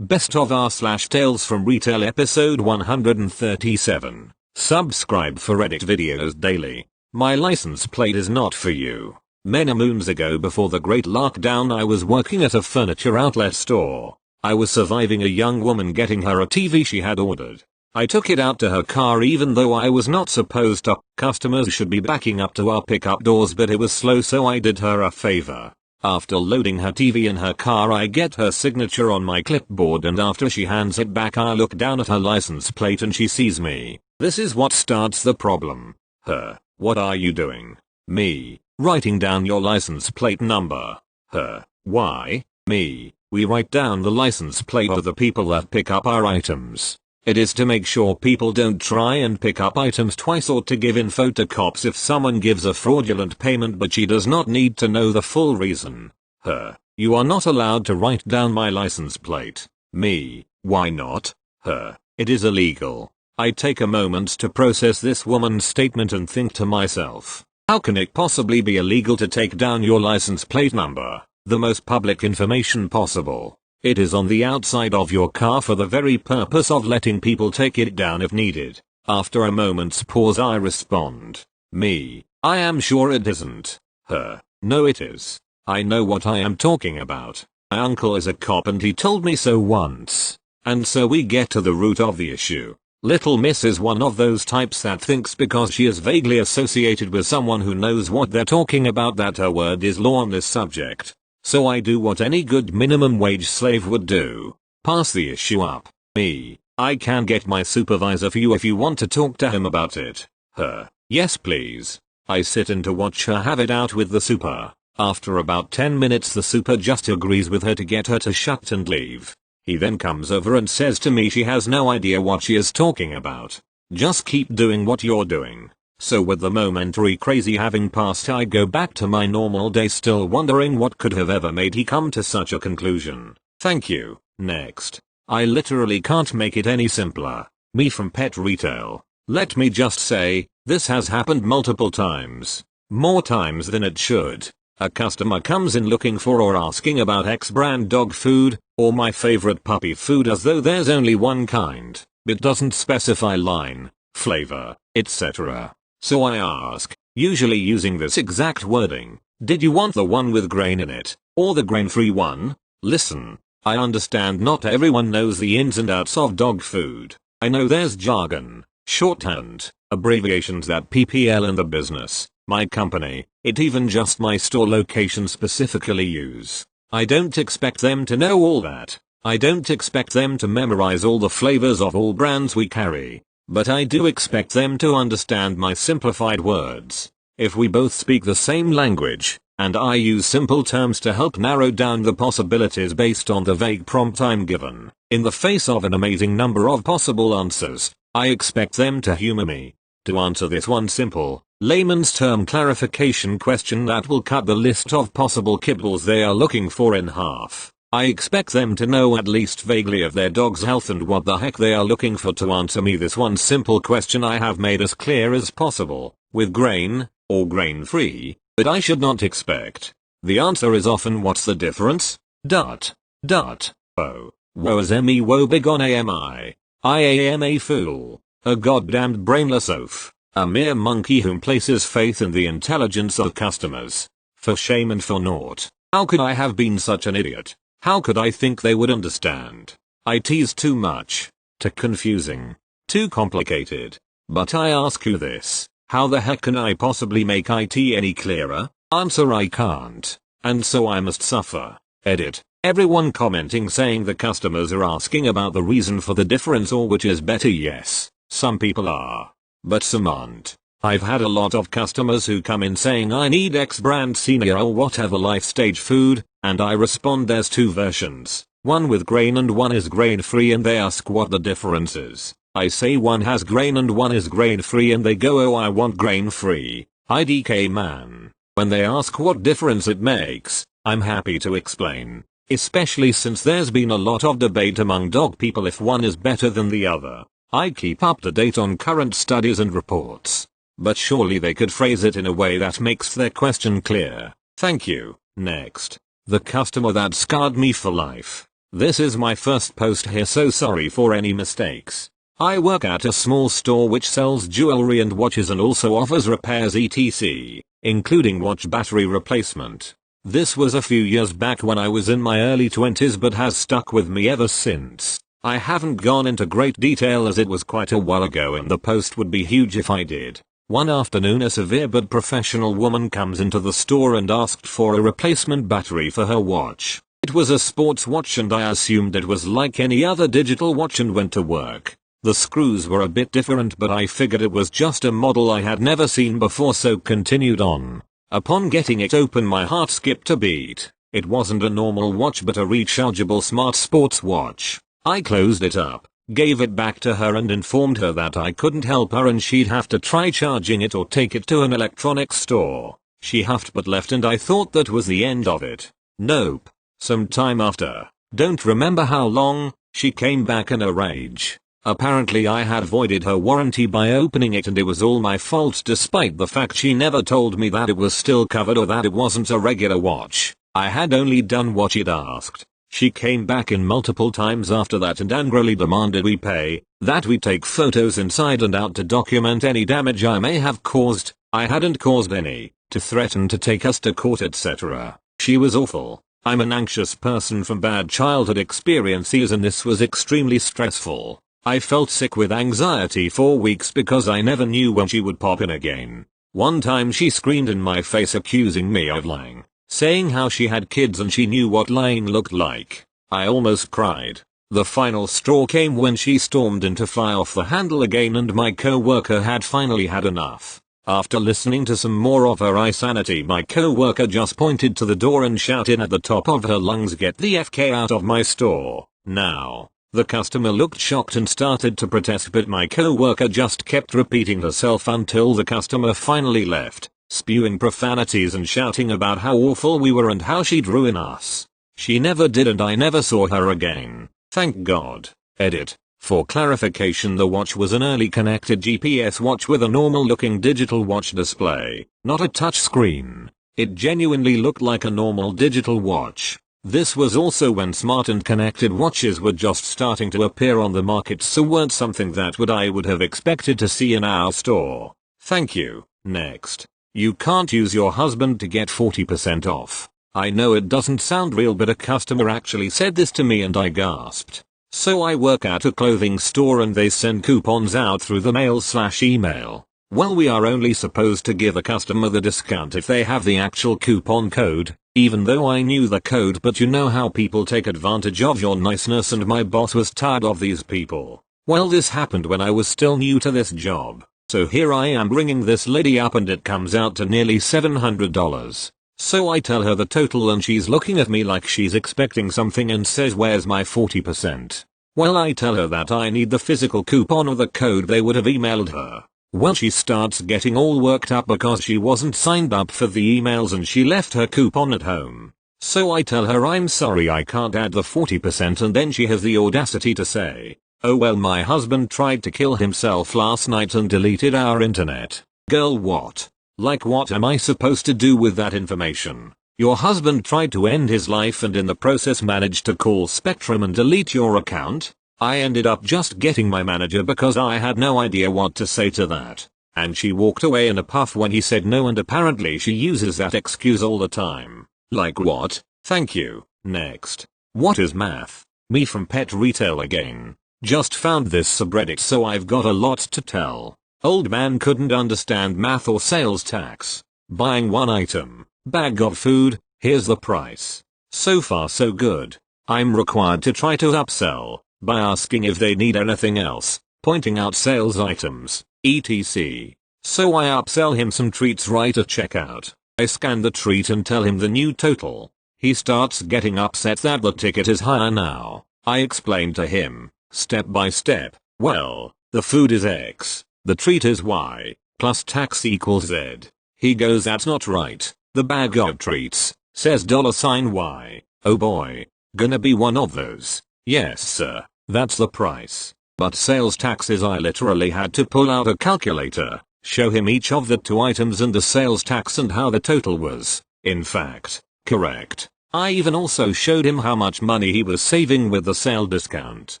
Best of R / Tales from Retail episode 137. Subscribe for edit videos daily. My license plate is not for you. Many moons ago, before the great lockdown, I was working at a furniture outlet store. I was surviving a young woman getting her a TV she had ordered. I took it out to her car even though I was not supposed to. Customers should be backing up to our pickup doors, but it was slow, so I did her a favor. After loading her TV in her car, I get her signature on my clipboard, and after she hands it back, I look down at her license plate and she sees me. This is what starts the problem. Her: what are you doing? Me: writing down your license plate number. Her: why? Me: we write down the license plate of the people that pick up our items. It is to make sure people don't try and pick up items twice, or to give info to cops if someone gives a fraudulent payment, but she does not need to know the full reason. Her: you are not allowed to write down my license plate. Me: why not? Her: it is illegal. I take a moment to process this woman's statement and think to myself, how can it possibly be illegal to take down your license plate number, the most public information possible? It is on the outside of your car for the very purpose of letting people take it down if needed. After a moment's pause, I respond. Me: I am sure it isn't. Her: no, it is. I know what I am talking about. My uncle is a cop and he told me so once. And so we get to the root of the issue. Little Miss is one of those types that thinks because she is vaguely associated with someone who knows what they're talking about that her word is law on this subject. So I do what any good minimum wage slave would do. Pass the issue up. Me: I can get my supervisor for you if you want to talk to him about it. Her: yes please. I sit in to watch her have it out with the super. After about 10 minutes the super just agrees with her to get her to shut and leave. He then comes over and says to me she has no idea what she is talking about. Just keep doing what you're doing. So with the momentary crazy having passed, I go back to my normal day, still wondering what could have ever made he come to such a conclusion. Thank you. Next. I literally can't make it any simpler. Me from Pet Retail. Let me just say, this has happened multiple times. More times than it should. A customer comes in looking for or asking about X brand dog food, or my favorite puppy food, as though there's only one kind. It doesn't specify line, flavor, etc. So I ask, usually using this exact wording: did you want the one with grain in it, or the grain-free one? Listen, I understand not everyone knows the ins and outs of dog food. I know there's jargon, shorthand, abbreviations that PPL in the business, my company, it even just my store location specifically use. I don't expect them to know all that. I don't expect them to memorize all the flavors of all brands we carry. But I do expect them to understand my simplified words. If we both speak the same language, and I use simple terms to help narrow down the possibilities based on the vague prompt I'm given, in the face of an amazing number of possible answers, I expect them to humor me. To answer this one simple, layman's term clarification question that will cut the list of possible kibbles they are looking for in half, I expect them to know at least vaguely of their dog's health and what the heck they are looking for to answer me this one simple question I have made as clear as possible, with grain, or grain-free, but I should not expect. The answer is often, what's the difference? Oh. Woe is me, woe begone am I am a fool, a goddamned brainless oaf, a mere monkey whom places faith in the intelligence of customers. For shame and for naught. How could I have been such an idiot? How could I think they would understand? IT's too much, too confusing, too complicated. But I ask you this, how the heck can I possibly make IT any clearer? Answer: I can't. And so I must suffer. Edit. Everyone commenting saying the customers are asking about the reason for the difference or which is better. Yes, some people are. But some aren't. I've had a lot of customers who come in saying I need X brand senior or whatever life stage food, and I respond there's two versions, one with grain and one is grain free, and they ask what the difference is. I say one has grain and one is grain free, and they go, oh I want grain free. IDK man. When they ask what difference it makes, I'm happy to explain, especially since there's been a lot of debate among dog people if one is better than the other. I keep up to date on current studies and reports. But surely they could phrase it in a way that makes their question clear. Thank you. Next. The customer that scarred me for life. This is my first post here, so sorry for any mistakes. I work at a small store which sells jewelry and watches and also offers repairs etc., including watch battery replacement. This was a few years back when I was in my early 20s but has stuck with me ever since. I haven't gone into great detail as it was quite a while ago and the post would be huge if I did. One afternoon a severe but professional woman comes into the store and asked for a replacement battery for her watch. It was a sports watch and I assumed it was like any other digital watch and went to work. The screws were a bit different but I figured it was just a model I had never seen before, so continued on. Upon getting it open my heart skipped a beat. It wasn't a normal watch but a rechargeable smart sports watch. I closed it up, gave it back to her and informed her that I couldn't help her and she'd have to try charging it or take it to an electronics store. She huffed but left and I thought that was the end of it. Nope. Some time after, don't remember how long, she came back in a rage. Apparently I had voided her warranty by opening it and it was all my fault despite the fact she never told me that it was still covered or that it wasn't a regular watch. I had only done what she'd asked. She came back in multiple times after that and angrily demanded we pay, that we take photos inside and out to document any damage I may have caused. I hadn't caused any, to threaten to take us to court etc. She was awful. I'm an anxious person from bad childhood experiences and this was extremely stressful. I felt sick with anxiety for weeks because I never knew when she would pop in again. One time she screamed in my face accusing me of lying, saying how she had kids and she knew what lying looked like. I almost cried. The final straw came when she stormed in to fly off the handle again and my co-worker had finally had enough. After listening to some more of her insanity, my co-worker just pointed to the door and shouted at the top of her lungs, "Get the FK out of my store, now." The customer looked shocked and started to protest but my co-worker just kept repeating herself until the customer finally left, spewing profanities and shouting about how awful we were and how she'd ruin us. She never did and I never saw her again. Thank God. Edit. For clarification, the watch was an early connected GPS watch with a normal looking digital watch display, not a touch screen. It genuinely looked like a normal digital watch. This was also when smart and connected watches were just starting to appear on the market, so weren't something that I would have expected to see in our store. Thank you. Next. You can't use your husband to get 40% off. I know it doesn't sound real but a customer actually said this to me and I gasped. So I work at a clothing store and they send coupons out through the mail/email. Well, we are only supposed to give a customer the discount if they have the actual coupon code, even though I knew the code, but you know how people take advantage of your niceness and my boss was tired of these people. Well, this happened when I was still new to this job. So here I am ringing this lady up and it comes out to nearly $700. So I tell her the total and she's looking at me like she's expecting something and says, "Where's my 40%? Well, I tell her that I need the physical coupon or the code they would have emailed her. Well, she starts getting all worked up because she wasn't signed up for the emails and she left her coupon at home. So I tell her I'm sorry I can't add the 40% and then she has the audacity to say, "Oh well, my husband tried to kill himself last night and deleted our internet." Girl, what? Like, what am I supposed to do with that information? Your husband tried to end his life and in the process managed to call Spectrum and delete your account? I ended up just getting my manager because I had no idea what to say to that. And she walked away in a puff when he said no, and apparently she uses that excuse all the time. Like what? Thank you. Next. What is math? Me from Pet Retail again. Just found this subreddit so I've got a lot to tell. Old man couldn't understand math or sales tax. Buying one item, bag of food, here's the price. So far so good. I'm required to try to upsell by asking if they need anything else, pointing out sales items, etc. So I upsell him some treats right at checkout. I scan the treat and tell him the new total. He starts getting upset that the ticket is higher now. I explain to him, step by step, well, the food is X, the treat is Y, plus tax equals Z. He goes, "That's not right. The bag of treats says $Y. Oh boy. Gonna be one of those." "Yes sir, that's the price. But sales taxes." I literally had to pull out a calculator, show him each of the two items and the sales tax and how the total was, in fact, correct. I even also showed him how much money he was saving with the sale discount.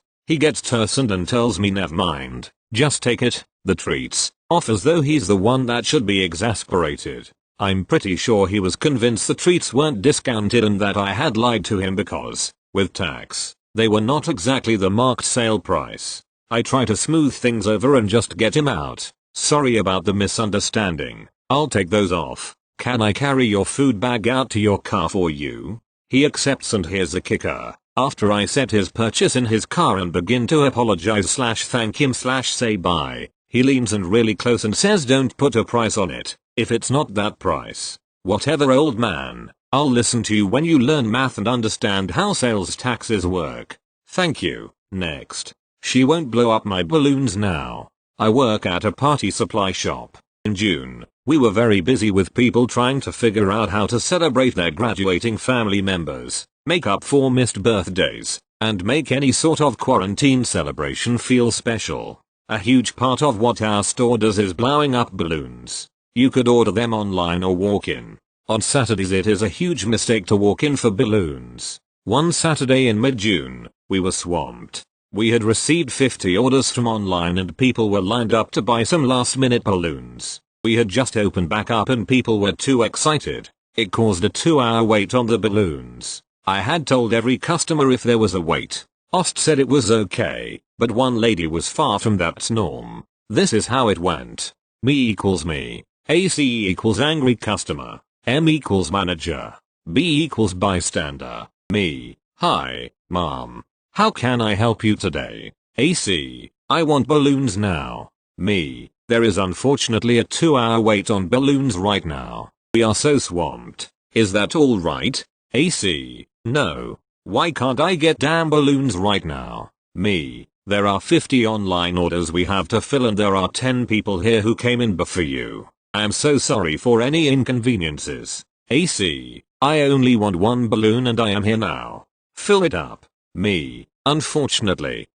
He gets terse and tells me never mind, just take it, the treats, off as though he's the one that should be exasperated. I'm pretty sure he was convinced the treats weren't discounted and that I had lied to him because, with tax, they were not exactly the marked sale price. I try to smooth things over and just get him out. Sorry about the misunderstanding, I'll take those off. Can I carry your food bag out to your car for you? He accepts, and here's the kicker. After I set his purchase in his car and begin to apologize / thank him / say bye, he leans in really close and says don't put a price on it, if it's not that price. Whatever, old man, I'll listen to you when you learn math and understand how sales taxes work. Thank you. Next. She won't blow up my balloons now. I work at a party supply shop. In June, we were very busy with people trying to figure out how to celebrate their graduating family members, make up for missed birthdays, and make any sort of quarantine celebration feel special. A huge part of what our store does is blowing up balloons. You could order them online or walk in. On Saturdays it is a huge mistake to walk in for balloons. One Saturday in mid-June, we were swamped. We had received 50 orders from online and people were lined up to buy some last-minute balloons. We had just opened back up and people were too excited. It caused a 2-hour wait on the balloons. I had told every customer if there was a wait. Ost said it was okay, but one lady was far from that norm. This is how it went. Me equals me. AC equals angry customer. M equals manager. B equals bystander. Me. Hi, mom. How can I help you today? AC. I want balloons now. Me. There is unfortunately a 2-hour wait on balloons right now. We are so swamped. Is that alright? AC. No. Why can't I get damn balloons right now? Me. There are 50 online orders we have to fill and there are 10 people here who came in before you. I am so sorry for any inconveniences. AC. I only want one balloon and I am here now. Fill it up. Me. Unfortunately,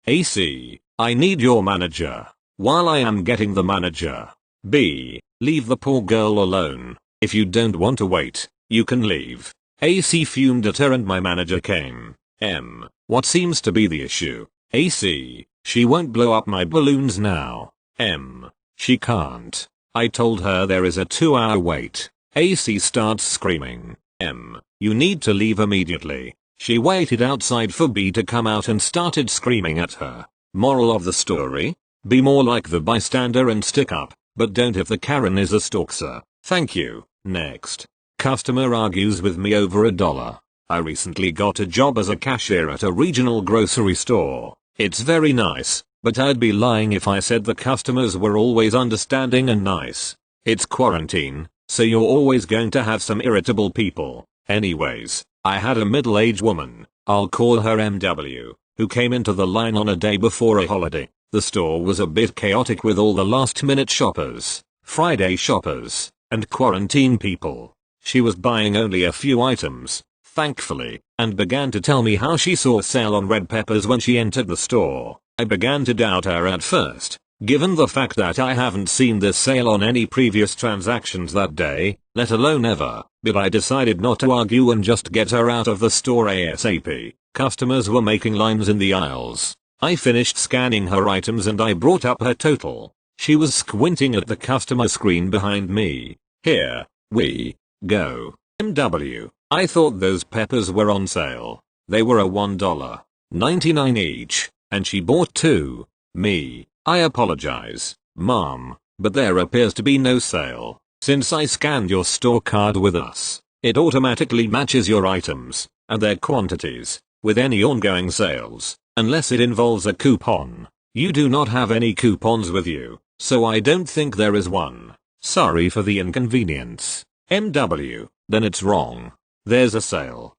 AC. I need your manager. While I am getting the manager. B. Leave the poor girl alone. If you don't want to wait, you can leave. AC fumed at her and my manager came. M. What seems to be the issue? AC. She won't blow up my balloons now. M. She can't. I told her there is a 2-hour wait. AC starts screaming. M. You need to leave immediately. She waited outside for B to come out and started screaming at her. Moral of the story? Be more like the bystander and stick up, but don't if the Karen is a stalker. Thank you. Next. Customer argues with me over $1. I recently got a job as a cashier at a regional grocery store. It's very nice, but I'd be lying if I said the customers were always understanding and nice. It's quarantine, so you're always going to have some irritable people. Anyways, I had a middle-aged woman, I'll call her MW, who came into the line on a day before a holiday. The store was a bit chaotic with all the last-minute shoppers, Friday shoppers, and quarantine people. She was buying only a few items, thankfully, and began to tell me how she saw a sale on red peppers when she entered the store. I began to doubt her at first, given the fact that I haven't seen this sale on any previous transactions that day, let alone ever, but I decided not to argue and just get her out of the store ASAP. Customers were making lines in the aisles. I finished scanning her items and I brought up her total. She was squinting at the customer screen behind me. Here we go. MW. I thought those peppers were on sale. They were a $1.99 each, and she bought 2. Me. I apologize, Mom, but there appears to be no sale. Since I scanned your store card with us, it automatically matches your items and their quantities with any ongoing sales, unless it involves a coupon. You do not have any coupons with you, so I don't think there is one. Sorry for the inconvenience. MW. Then it's wrong. There's a sale.